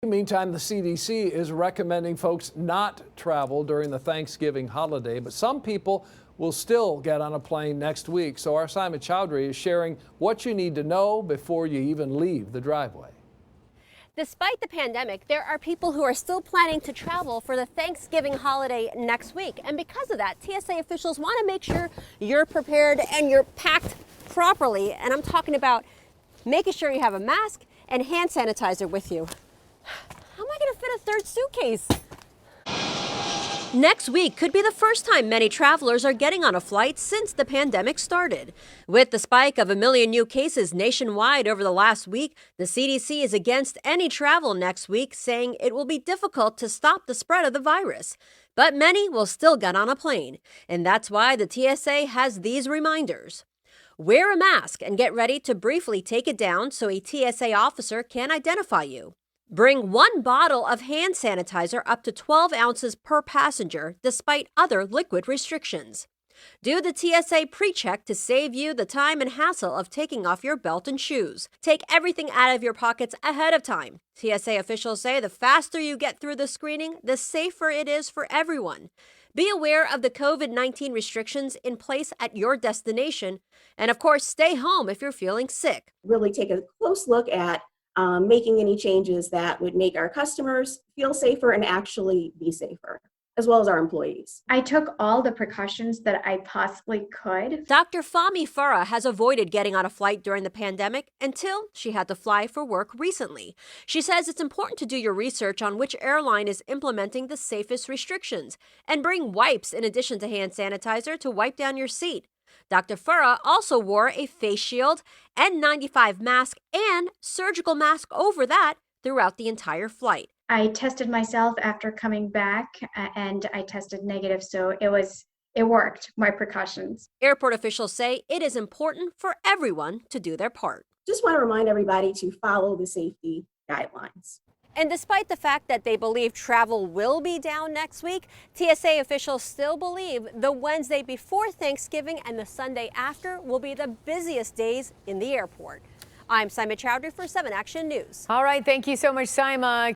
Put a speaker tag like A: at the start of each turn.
A: Meantime, the CDC is recommending folks not travel during the Thanksgiving holiday, but some people will still get on a plane next week. So our Simon Chowdhury is sharing what you need to know before you even leave the driveway.
B: Despite the pandemic, there are people who are still planning to travel for the Thanksgiving holiday next week. And because of that, TSA officials want to make sure you're prepared and you're packed properly. And I'm talking about making sure you have a mask and hand sanitizer with you. How am I going to fit a third suitcase? Next week could be the first time many travelers are getting on a flight since the pandemic started. With the spike of 1 million new cases nationwide over the last week, the CDC is against any travel next week, saying it will be difficult to stop the spread of the virus. But many will still get on a plane, and that's why the TSA has these reminders. Wear a mask and get ready to briefly take it down so a TSA officer can identify you. Bring 1 bottle of hand sanitizer up to 12 ounces per passenger, despite other liquid restrictions. Do the TSA pre-check to save you the time and hassle of taking off your belt and shoes. Take everything out of your pockets ahead of time. TSA officials say the faster you get through the screening, the safer it is for everyone. Be aware of the COVID-19 restrictions in place at your destination. And of course, stay home if you're feeling sick.
C: Really take a close look at making any changes that would make our customers feel safer and actually be safer, as well as our employees.
D: I took all the precautions that I possibly could.
B: Dr. Fahmi Farah has avoided getting on a flight during the pandemic until she had to fly for work recently. She says it's important to do your research on which airline is implementing the safest restrictions and bring wipes in addition to hand sanitizer to wipe down your seat. Dr. Farah also wore a face shield, N95 mask, and surgical mask over that throughout the entire flight.
D: I tested myself after coming back and I tested negative, so it worked, my precautions.
B: Airport officials say it is important for everyone to do their part.
C: Just want to remind everybody to follow the safety guidelines.
B: And despite the fact that they believe travel will be down next week, TSA officials still believe the Wednesday before Thanksgiving and the Sunday after will be the busiest days in the airport. I'm Simon Chowdhury for 7 Action News.
E: All right, thank you so much, Sima.